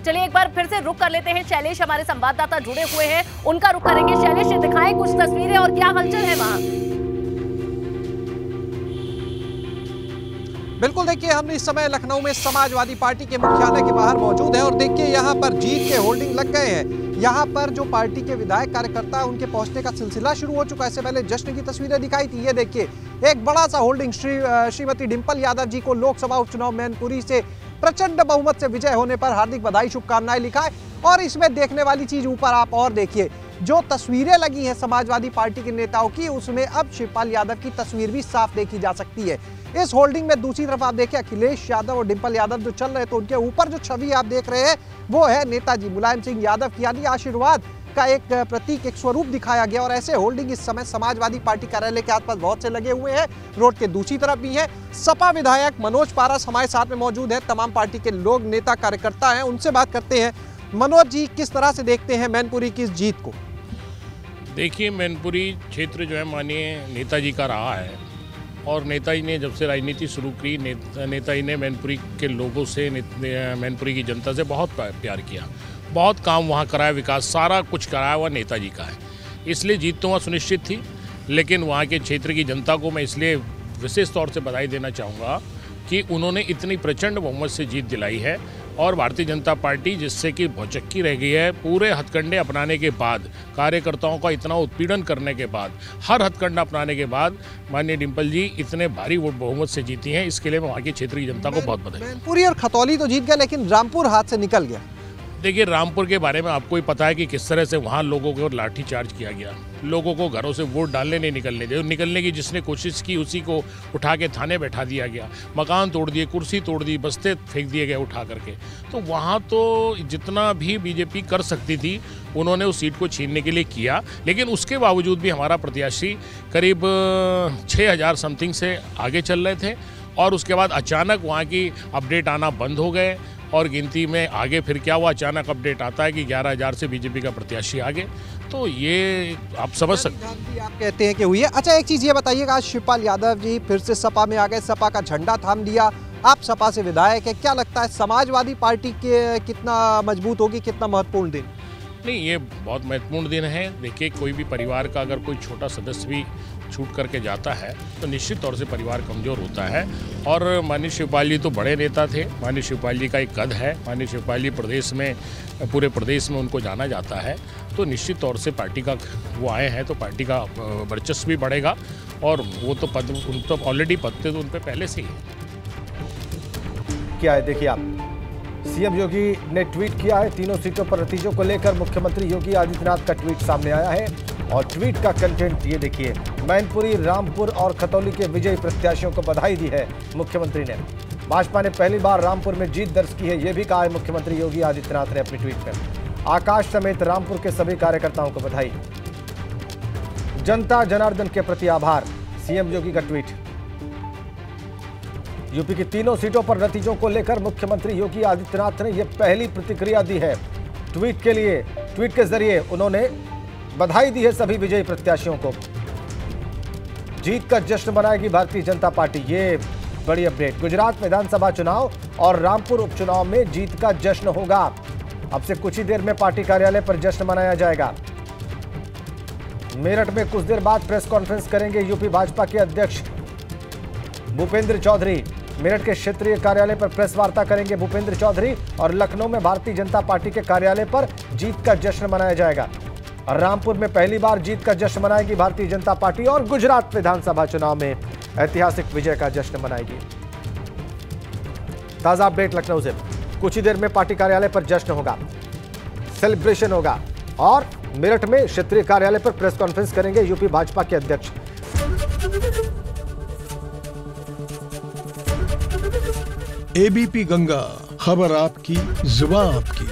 चलिए एक बार फिर से रुक कर लेते हैं, शैलेश हमारे संवाददाता जुड़े हुए हैं, उनका रुक करेंगे। शैलेश, दिखाएं कुछ तस्वीरें और क्या हलचल है वहां। बिल्कुल, देखिए हम इस समय लखनऊ में समाजवादी पार्टी के मुख्यालय के बाहर मौजूद है और देखिए यहाँ पर जीत के होल्डिंग लग गए हैं। यहाँ पर जो पार्टी के विधायक कार्यकर्ता है उनके पहुंचने का सिलसिला शुरू हो चुका है। इससे पहले जश्न की तस्वीरें दिखाई थी। ये देखिए एक बड़ा सा होल्डिंग श्रीमती डिंपल यादव जी को लोकसभा उपचुनाव मैनपुरी से प्रचंड बहुमत से विजय होने पर हार्दिक बधाई शुभकामनाएं लिखा है। और इसमें देखने वाली चीज ऊपर आप और देखिए, जो तस्वीरें लगी हैं समाजवादी पार्टी के नेताओं की, उसमें अब शिवपाल यादव की तस्वीर भी साफ देखी जा सकती है। इस होल्डिंग में दूसरी तरफ आप देखिए अखिलेश यादव और डिंपल यादव जो चल रहे, तो उनके ऊपर जो छवि आप देख रहे हैं वो है नेताजी मुलायम सिंह यादव की, यानी आशीर्वाद का एक प्रतीक, एक स्वरूप दिखाया गया। और ऐसे होल्डिंग इस समय समाजवादी पार्टी कार्यालय के आसपास बहुत से लगे हुए हैं। रोड के दूसरी तरफ भी है। सपा विधायक मनोज पारस हमारे साथ में मौजूद है। तमाम पार्टी के लोग, नेता, कार्यकर्ता हैं, उनसे बात करते हैं। मनोज जी, किस तरह से देखते हैं मैनपुरी की इस जीत को? देखिए, मैनपुरी क्षेत्र जो है माननीय नेताजी का रहा है और नेताजी ने जब से राजनीति शुरू की, नेताजी ने मैनपुरी के लोगों से, मैनपुरी की जनता से बहुत प्यार किया, बहुत काम वहाँ कराया, विकास सारा कुछ कराया हुआ नेताजी का है। इसलिए जीत तो वहाँ सुनिश्चित थी, लेकिन वहाँ के क्षेत्र की जनता को मैं इसलिए विशेष तौर से बधाई देना चाहूँगा कि उन्होंने इतनी प्रचंड बहुमत से जीत दिलाई है। और भारतीय जनता पार्टी जिससे कि भौचक्की रह गई है, पूरे हथकंडे अपनाने के बाद, कार्यकर्ताओं का इतना उत्पीड़न करने के बाद, हर हथकंडा अपनाने के बाद माननीय डिंपल जी इतने भारी वोट बहुमत से जीती हैं। इसके लिए मैं वहाँ की क्षेत्रीय जनता को बहुत बधाई। मैनपुरी और खतौली तो जीत गया, लेकिन रामपुर हाथ से निकल गया। देखिए, रामपुर के बारे में आपको ही पता है कि किस तरह से वहाँ लोगों को लाठी चार्ज किया गया, लोगों को घरों से वोट डालने नहीं निकलने दिए, निकलने की जिसने कोशिश की उसी को उठा के थाने बैठा दिया गया, मकान तोड़ दिए, कुर्सी तोड़ दी, बस्ते फेंक दिए गए उठा करके। तो वहाँ तो जितना भी बीजेपी कर सकती थी उन्होंने उस सीट को छीनने के लिए किया, लेकिन उसके बावजूद भी हमारा प्रत्याशी करीब 6000 समथिंग से आगे चल रहे थे। और उसके बाद अचानक वहाँ की अपडेट आना बंद हो गए और गिनती में आगे फिर क्या हुआ, अचानक अपडेट आता है कि 11000 से बीजेपी का प्रत्याशी आगे। तो ये आप समझ सकते हैं, आप कहते हैं कि हुई है। अच्छा, एक चीज़ ये बताइएगा, आज शिवपाल यादव जी फिर से सपा में आ गए, सपा का झंडा थाम दिया, आप सपा से विधायक है, क्या लगता है समाजवादी पार्टी के कितना मजबूत होगी, कितना महत्वपूर्ण दिन? नहीं, ये बहुत महत्वपूर्ण दिन है। देखिए, कोई भी परिवार का अगर कोई छोटा सदस्य भी छूट करके जाता है तो निश्चित तौर से परिवार कमज़ोर होता है। और माननीय शिवपाल जी तो बड़े नेता थे, माननीय शिवपाल जी का एक कद है, माननीय शिवपाल जी प्रदेश में, पूरे प्रदेश में उनको जाना जाता है। तो निश्चित तौर से पार्टी का वो आए हैं तो पार्टी का वर्चस्व भी बढ़ेगा। और वो तो पद, उन तो ऑलरेडी पद थे तो उन पर पहले से ही क्या है। देखिए, आप सीएम योगी ने ट्वीट किया है, तीनों सीटों पर नतीजों को लेकर मुख्यमंत्री योगी आदित्यनाथ का ट्वीट सामने आया है। और ट्वीट का कंटेंट ये देखिए, मैनपुरी, रामपुर और खतौली के विजयी प्रत्याशियों को बधाई दी है मुख्यमंत्री ने। भाजपा ने पहली बार रामपुर में जीत दर्ज की है, ये भी कहा है मुख्यमंत्री योगी आदित्यनाथ ने अपनी ट्वीट में। आकाश समेत रामपुर के सभी कार्यकर्ताओं को बधाई। जनता जनार्दन के प्रति आभार, सीएम योगी का ट्वीट। यूपी की तीनों सीटों पर नतीजों को लेकर मुख्यमंत्री योगी आदित्यनाथ ने यह पहली प्रतिक्रिया दी है ट्वीट के लिए। ट्वीट के जरिए उन्होंने बधाई दी है सभी विजयी प्रत्याशियों को। जीत का जश्न मनाएगी भारतीय जनता पार्टी, ये बड़ी अपडेट। गुजरात विधानसभा चुनाव और रामपुर उपचुनाव में जीत का जश्न होगा। अब से कुछ ही देर में पार्टी कार्यालय पर जश्न मनाया जाएगा। मेरठ में कुछ देर बाद प्रेस कॉन्फ्रेंस करेंगे यूपी भाजपा के अध्यक्ष भूपेंद्र चौधरी। मेरठ के क्षेत्रीय कार्यालय पर प्रेस वार्ता करेंगे भूपेंद्र चौधरी। और लखनऊ में भारतीय जनता पार्टी के कार्यालय पर जीत का जश्न मनाया जाएगा। और रामपुर में पहली बार जीत का जश्न मनाएगी भारतीय जनता पार्टी और गुजरात विधानसभा चुनाव में ऐतिहासिक विजय का जश्न मनाएगी। ताजा अपडेट लखनऊ से, कुछ ही देर में पार्टी कार्यालय पर जश्न होगा, सेलिब्रेशन होगा। और मेरठ में क्षेत्रीय कार्यालय पर प्रेस कॉन्फ्रेंस करेंगे यूपी भाजपा के अध्यक्ष। एबीपी गंगा, खबर आपकी, जुबान आपकी।